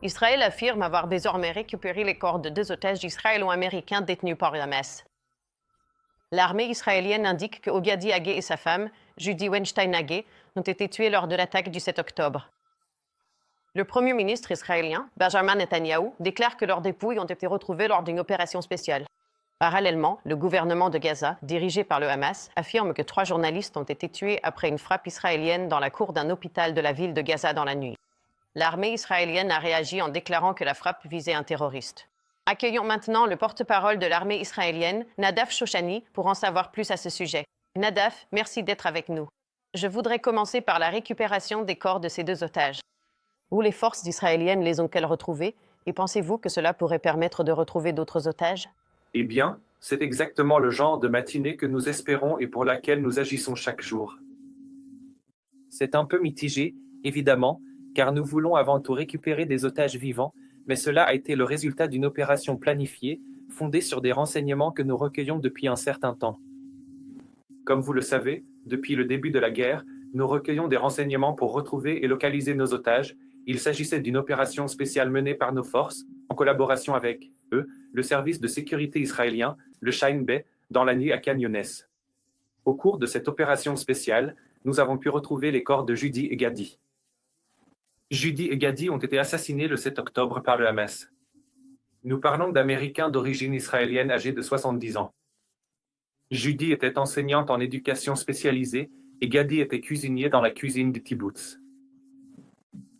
Israël affirme avoir désormais récupéré les corps de 2 otages israélo-américains détenus par le Hamas. L'armée israélienne indique que Ogadi Agé et sa femme, Judy Weinstein Agé, ont été tués lors de l'attaque du 7 octobre. Le premier ministre israélien, Benjamin Netanyahou, déclare que leurs dépouilles ont été retrouvées lors d'une opération spéciale. Parallèlement, le gouvernement de Gaza, dirigé par le Hamas, affirme que 3 journalistes ont été tués après une frappe israélienne dans la cour d'un hôpital de la ville de Gaza dans la nuit. L'armée israélienne a réagi en déclarant que la frappe visait un terroriste. Accueillons maintenant le porte-parole de l'armée israélienne, Nadav Shoshani, pour en savoir plus à ce sujet. Nadav, merci d'être avec nous. Je voudrais commencer par la récupération des corps de ces 2 otages. Où les forces israéliennes les ont-elles retrouvés? Et pensez-vous que cela pourrait permettre de retrouver d'autres otages? Eh bien, c'est exactement le genre de matinée que nous espérons et pour laquelle nous agissons chaque jour. C'est un peu mitigé, évidemment, car nous voulons avant tout récupérer des otages vivants, mais cela a été le résultat d'une opération planifiée, fondée sur des renseignements que nous recueillons depuis un certain temps. Comme vous le savez, depuis le début de la guerre, nous recueillons des renseignements pour retrouver et localiser nos otages. Il s'agissait d'une opération spéciale menée par nos forces, en collaboration avec eux, le service de sécurité israélien, le Shin Bet, dans la nuit à Khan Younes. Au cours de cette opération spéciale, nous avons pu retrouver les corps de Judy et Gadi. Judy et Gadi ont été assassinés le 7 octobre par le Hamas. Nous parlons d'Américains d'origine israélienne âgés de 70 ans. Judy était enseignante en éducation spécialisée et Gadi était cuisinier dans la cuisine du kibbutz.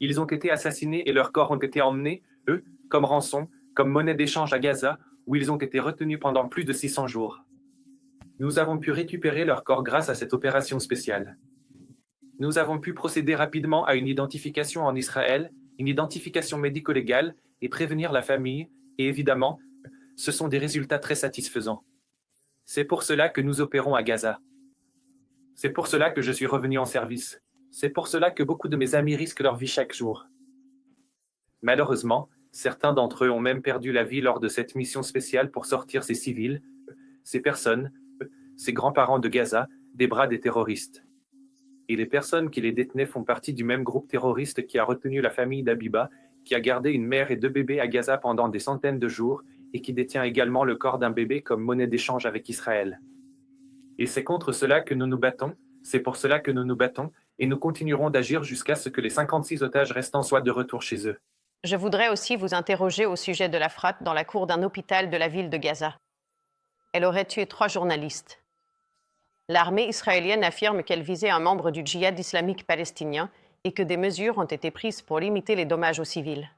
Ils ont été assassinés et leurs corps ont été emmenés, eux, comme rançon, comme monnaie d'échange à Gaza, où ils ont été retenus pendant plus de 600 jours. Nous avons pu récupérer leurs corps grâce à cette opération spéciale. Nous avons pu procéder rapidement à une identification en Israël, une identification médico-légale et prévenir la famille, et évidemment, ce sont des résultats très satisfaisants. C'est pour cela que nous opérons à Gaza. C'est pour cela que je suis revenu en service. C'est pour cela que beaucoup de mes amis risquent leur vie chaque jour. Malheureusement, certains d'entre eux ont même perdu la vie lors de cette mission spéciale pour sortir ces civils, ces personnes, ces grands-parents de Gaza, des bras des terroristes. Et les personnes qui les détenaient font partie du même groupe terroriste qui a retenu la famille d'Abiba, qui a gardé une mère et 2 bébés à Gaza pendant des centaines de jours, et qui détient également le corps d'un bébé comme monnaie d'échange avec Israël. Et c'est contre cela que nous nous battons, c'est pour cela que nous nous battons, et nous continuerons d'agir jusqu'à ce que les 56 otages restants soient de retour chez eux. Je voudrais aussi vous interroger au sujet de la frappe dans la cour d'un hôpital de la ville de Gaza. Elle aurait tué 3 journalistes. L'armée israélienne affirme qu'elle visait un membre du djihad islamique palestinien et que des mesures ont été prises pour limiter les dommages aux civils.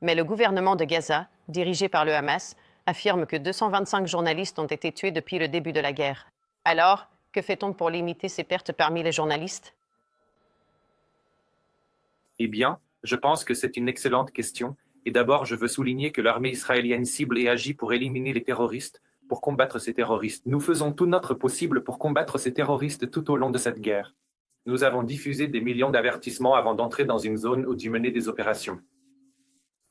Mais le gouvernement de Gaza, dirigé par le Hamas, affirme que 225 journalistes ont été tués depuis le début de la guerre. Alors, que fait-on pour limiter ces pertes parmi les journalistes? Eh bien, je pense que c'est une excellente question, et d'abord je veux souligner que l'armée israélienne cible et agit pour éliminer les terroristes, pour combattre ces terroristes. Nous faisons tout notre possible pour combattre ces terroristes tout au long de cette guerre. Nous avons diffusé des millions d'avertissements avant d'entrer dans une zone où d'y mener des opérations.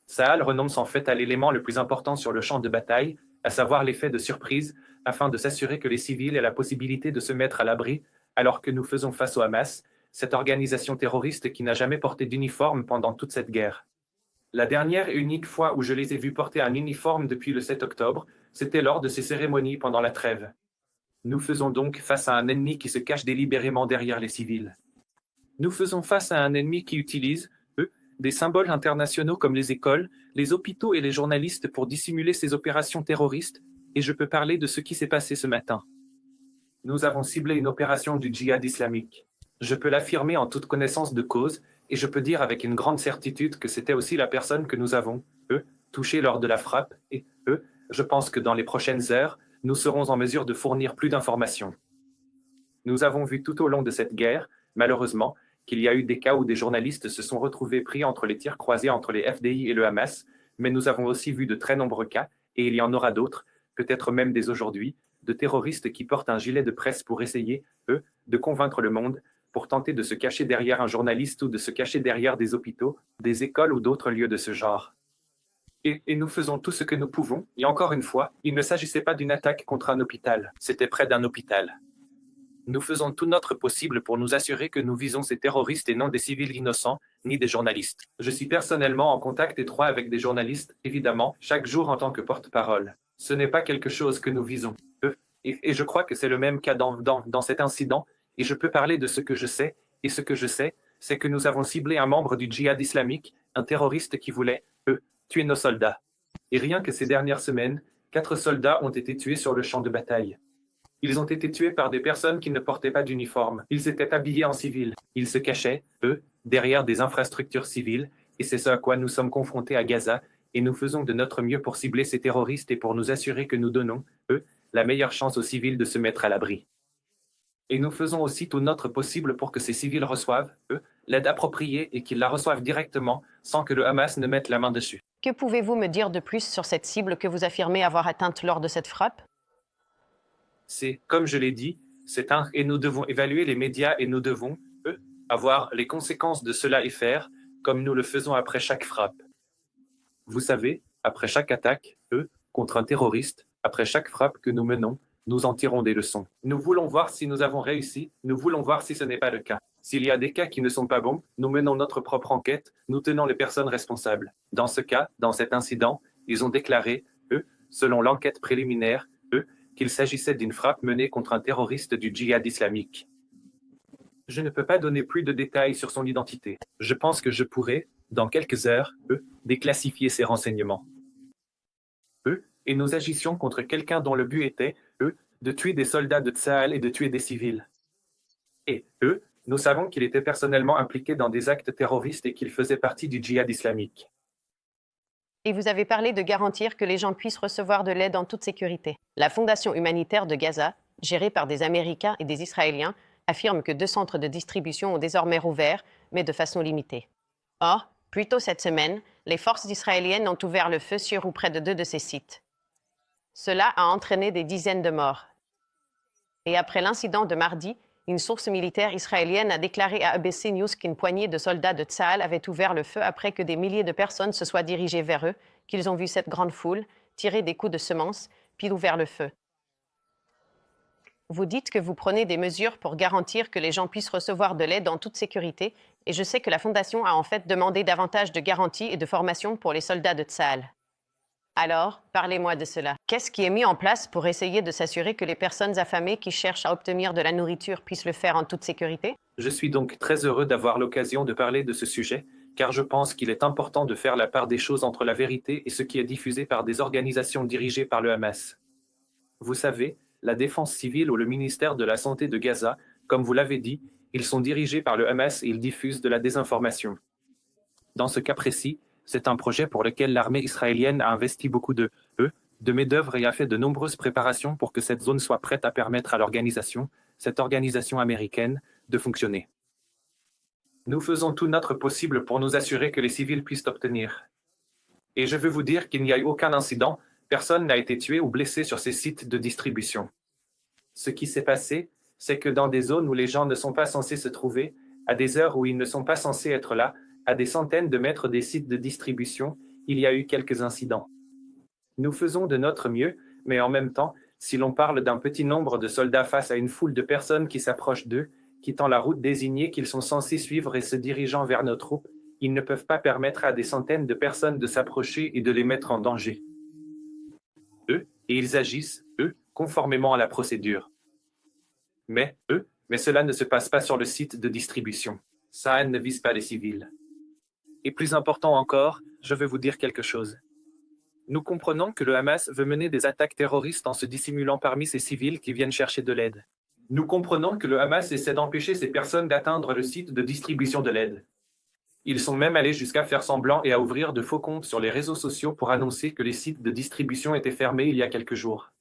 Tsahal renonce en fait à l'élément le plus important sur le champ de bataille, à savoir l'effet de surprise, afin de s'assurer que les civils aient la possibilité de se mettre à l'abri, alors que nous faisons face au Hamas, cette organisation terroriste qui n'a jamais porté d'uniforme pendant toute cette guerre. La dernière et unique fois où je les ai vus porter un uniforme depuis le 7 octobre, c'était lors de ces cérémonies pendant la trêve. Nous faisons donc face à un ennemi qui se cache délibérément derrière les civils. Nous faisons face à un ennemi qui utilise, des symboles internationaux comme les écoles, les hôpitaux et les journalistes pour dissimuler ces opérations terroristes, et je peux parler de ce qui s'est passé ce matin. Nous avons ciblé une opération du djihad islamique. Je peux l'affirmer en toute connaissance de cause, et je peux dire avec une grande certitude que c'était aussi la personne que nous avons, touchée lors de la frappe, et, je pense que dans les prochaines heures, nous serons en mesure de fournir plus d'informations. Nous avons vu tout au long de cette guerre, malheureusement, qu'il y a eu des cas où des journalistes se sont retrouvés pris entre les tirs croisés entre les FDI et le Hamas, mais nous avons aussi vu de très nombreux cas, et il y en aura d'autres, peut-être même dès aujourd'hui, de terroristes qui portent un gilet de presse pour essayer, de convaincre le monde, pour tenter de se cacher derrière un journaliste ou de se cacher derrière des hôpitaux, des écoles ou d'autres lieux de ce genre. Et nous faisons tout ce que nous pouvons, et encore une fois, il ne s'agissait pas d'une attaque contre un hôpital, c'était près d'un hôpital. Nous faisons tout notre possible pour nous assurer que nous visons ces terroristes et non des civils innocents, ni des journalistes. Je suis personnellement en contact étroit avec des journalistes, évidemment, chaque jour en tant que porte-parole. Ce n'est pas quelque chose que nous visons. Et je crois que c'est le même cas dans cet incident, et je peux parler de ce que je sais, et ce que je sais, c'est que nous avons ciblé un membre du djihad islamique, un terroriste qui voulait, tuer nos soldats. Et rien que ces dernières semaines, 4 soldats ont été tués sur le champ de bataille. Ils ont été tués par des personnes qui ne portaient pas d'uniforme. Ils étaient habillés en civil. Ils se cachaient, derrière des infrastructures civiles, et c'est ce à quoi nous sommes confrontés à Gaza, et nous faisons de notre mieux pour cibler ces terroristes et pour nous assurer que nous donnons, la meilleure chance aux civils de se mettre à l'abri. Et nous faisons aussi tout notre possible pour que ces civils reçoivent, l'aide appropriée et qu'ils la reçoivent directement, sans que le Hamas ne mette la main dessus. Que pouvez-vous me dire de plus sur cette cible que vous affirmez avoir atteinte lors de cette frappe? C'est, comme je l'ai dit, et nous devons évaluer les médias et nous devons, avoir les conséquences de cela et faire, comme nous le faisons après chaque frappe. Vous savez, après chaque attaque, contre un terroriste, après chaque frappe que nous menons, nous en tirons des leçons. Nous voulons voir si nous avons réussi, nous voulons voir si ce n'est pas le cas. S'il y a des cas qui ne sont pas bons, nous menons notre propre enquête, nous tenons les personnes responsables. Dans ce cas, dans cet incident, ils ont déclaré, selon l'enquête préliminaire, qu'il s'agissait d'une frappe menée contre un terroriste du djihad islamique. Je ne peux pas donner plus de détails sur son identité. Je pense que je pourrais, dans quelques heures, déclassifier ces renseignements. Et nous agissions contre quelqu'un dont le but était, de tuer des soldats de Tsahal et de tuer des civils. Et, nous savons qu'il était personnellement impliqué dans des actes terroristes et qu'il faisait partie du djihad islamique. Et vous avez parlé de garantir que les gens puissent recevoir de l'aide en toute sécurité. La Fondation humanitaire de Gaza, gérée par des Américains et des Israéliens, affirme que 2 centres de distribution ont désormais rouvert, mais de façon limitée. Or, plus tôt cette semaine, les forces israéliennes ont ouvert le feu sur ou près de 2 de ces sites. Cela a entraîné des dizaines de morts. Et après l'incident de mardi, une source militaire israélienne a déclaré à ABC News qu'une poignée de soldats de Tsahal avaient ouvert le feu après que des milliers de personnes se soient dirigées vers eux, qu'ils ont vu cette grande foule tirer des coups de semonce, puis ouvert le feu. Vous dites que vous prenez des mesures pour garantir que les gens puissent recevoir de l'aide en toute sécurité, et je sais que la Fondation a en fait demandé davantage de garanties et de formation pour les soldats de Tsahal. Alors, parlez-moi de cela. Qu'est-ce qui est mis en place pour essayer de s'assurer que les personnes affamées qui cherchent à obtenir de la nourriture puissent le faire en toute sécurité? Je suis donc très heureux d'avoir l'occasion de parler de ce sujet, car je pense qu'il est important de faire la part des choses entre la vérité et ce qui est diffusé par des organisations dirigées par le Hamas. Vous savez, la défense civile ou le ministère de la Santé de Gaza, comme vous l'avez dit, ils sont dirigés par le Hamas et ils diffusent de la désinformation. Dans ce cas précis, c'est un projet pour lequel l'armée israélienne a investi beaucoup de main-d'œuvre et a fait de nombreuses préparations pour que cette zone soit prête à permettre à cette organisation américaine, de fonctionner. Nous faisons tout notre possible pour nous assurer que les civils puissent obtenir. Et je veux vous dire qu'il n'y a eu aucun incident, personne n'a été tué ou blessé sur ces sites de distribution. Ce qui s'est passé, c'est que dans des zones où les gens ne sont pas censés se trouver, à des heures où ils ne sont pas censés être là, à des centaines de mètres des sites de distribution, il y a eu quelques incidents. Nous faisons de notre mieux, mais en même temps, si l'on parle d'un petit nombre de soldats face à une foule de personnes qui s'approchent d'eux, quittant la route désignée qu'ils sont censés suivre et se dirigeant vers nos troupes, ils ne peuvent pas permettre à des centaines de personnes de s'approcher et de les mettre en danger. Et ils agissent, conformément à la procédure. Mais cela ne se passe pas sur le site de distribution. Ça ne vise pas les civils. Et plus important encore, je veux vous dire quelque chose. Nous comprenons que le Hamas veut mener des attaques terroristes en se dissimulant parmi ces civils qui viennent chercher de l'aide. Nous comprenons que le Hamas essaie d'empêcher ces personnes d'atteindre le site de distribution de l'aide. Ils sont même allés jusqu'à faire semblant et à ouvrir de faux comptes sur les réseaux sociaux pour annoncer que les sites de distribution étaient fermés il y a quelques jours.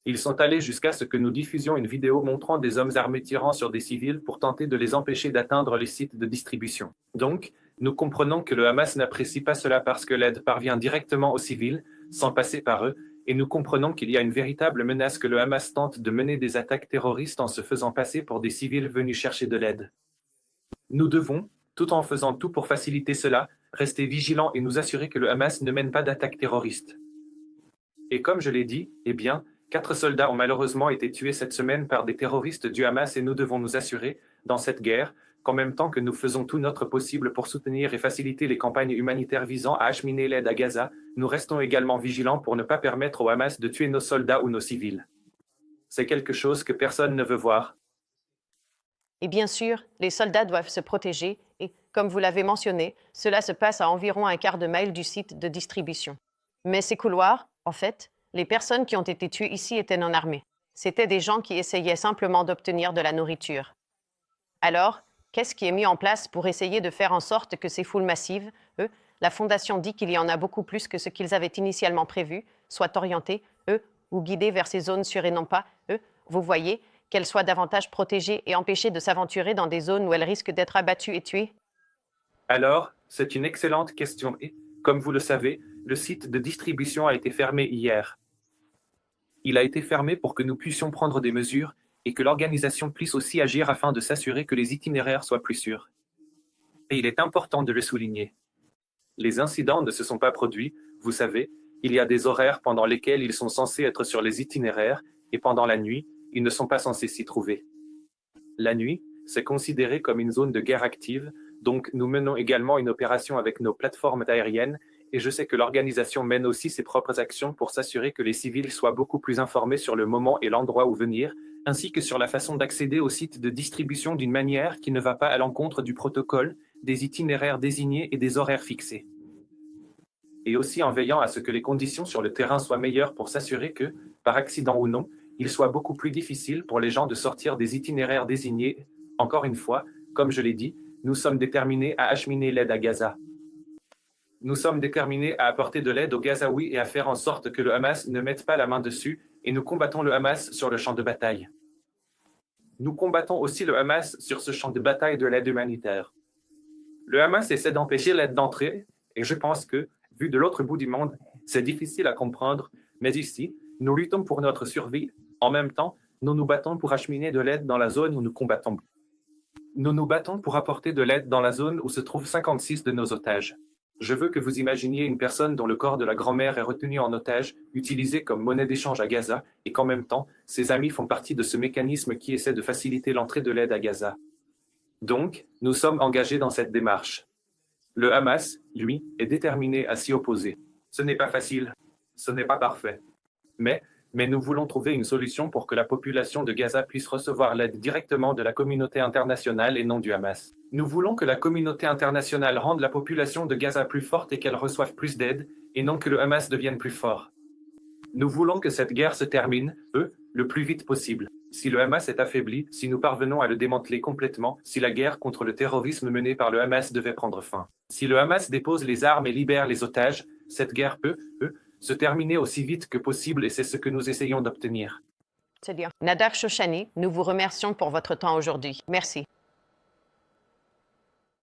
Ils sont allés jusqu'à ce que nous diffusions une vidéo montrant des hommes armés tirant sur des civils pour tenter de les empêcher d'atteindre les sites de distribution. Donc, nous comprenons que le Hamas n'apprécie pas cela parce que l'aide parvient directement aux civils, sans passer par eux, et nous comprenons qu'il y a une véritable menace que le Hamas tente de mener des attaques terroristes en se faisant passer pour des civils venus chercher de l'aide. Nous devons, tout en faisant tout pour faciliter cela, rester vigilants et nous assurer que le Hamas ne mène pas d'attaques terroristes. Et comme je l'ai dit, 4 soldats ont malheureusement été tués cette semaine par des terroristes du Hamas et nous devons nous assurer, dans cette guerre, qu'en même temps que nous faisons tout notre possible pour soutenir et faciliter les campagnes humanitaires visant à acheminer l'aide à Gaza, nous restons également vigilants pour ne pas permettre au Hamas de tuer nos soldats ou nos civils. C'est quelque chose que personne ne veut voir. Et bien sûr, les soldats doivent se protéger et, comme vous l'avez mentionné, cela se passe à environ un quart de mile du site de distribution. Mais ces couloirs, en fait, les personnes qui ont été tuées ici étaient non armées. C'étaient des gens qui essayaient simplement d'obtenir de la nourriture. Alors, qu'est-ce qui est mis en place pour essayer de faire en sorte que ces foules massives, la Fondation dit qu'il y en a beaucoup plus que ce qu'ils avaient initialement prévu, soient orientées, ou guidées vers ces zones sûres et non pas, vous voyez, qu'elles soient davantage protégées et empêchées de s'aventurer dans des zones où elles risquent d'être abattues et tuées? Alors, c'est une excellente question et, comme vous le savez, le site de distribution a été fermé hier. Il a été fermé pour que nous puissions prendre des mesures et que l'organisation puisse aussi agir afin de s'assurer que les itinéraires soient plus sûrs. Et il est important de le souligner. Les incidents ne se sont pas produits, vous savez, il y a des horaires pendant lesquels ils sont censés être sur les itinéraires et pendant la nuit, ils ne sont pas censés s'y trouver. La nuit, c'est considéré comme une zone de guerre active, donc nous menons également une opération avec nos plateformes aériennes et je sais que l'organisation mène aussi ses propres actions pour s'assurer que les civils soient beaucoup plus informés sur le moment et l'endroit où venir, ainsi que sur la façon d'accéder au site de distribution d'une manière qui ne va pas à l'encontre du protocole, des itinéraires désignés et des horaires fixés. Et aussi en veillant à ce que les conditions sur le terrain soient meilleures pour s'assurer que, par accident ou non, il soit beaucoup plus difficile pour les gens de sortir des itinéraires désignés. Encore une fois, comme je l'ai dit, nous sommes déterminés à acheminer l'aide à Gaza. Nous sommes déterminés à apporter de l'aide aux Gazaouis et à faire en sorte que le Hamas ne mette pas la main dessus, et nous combattons le Hamas sur le champ de bataille. Nous combattons aussi le Hamas sur ce champ de bataille de l'aide humanitaire. Le Hamas essaie d'empêcher l'aide d'entrer, et je pense que, vu de l'autre bout du monde, c'est difficile à comprendre, mais ici, nous luttons pour notre survie. En même temps, nous nous battons pour acheminer de l'aide dans la zone où nous combattons. Nous nous battons pour apporter de l'aide dans la zone où se trouvent 56 de nos otages. Je veux que vous imaginiez une personne dont le corps de la grand-mère est retenu en otage, utilisé comme monnaie d'échange à Gaza, et qu'en même temps, ses amis font partie de ce mécanisme qui essaie de faciliter l'entrée de l'aide à Gaza. Donc, nous sommes engagés dans cette démarche. Le Hamas, lui, est déterminé à s'y opposer. Ce n'est pas facile, ce n'est pas parfait. Mais nous voulons trouver une solution pour que la population de Gaza puisse recevoir l'aide directement de la communauté internationale et non du Hamas. Nous voulons que la communauté internationale rende la population de Gaza plus forte et qu'elle reçoive plus d'aide, et non que le Hamas devienne plus fort. Nous voulons que cette guerre se termine, le plus vite possible. Si le Hamas est affaibli, si nous parvenons à le démanteler complètement, si la guerre contre le terrorisme menée par le Hamas devait prendre fin. Si le Hamas dépose les armes et libère les otages, cette guerre peut, se terminer aussi vite que possible et c'est ce que nous essayons d'obtenir. C'est bien. Nadar Shoshani, nous vous remercions pour votre temps aujourd'hui. Merci.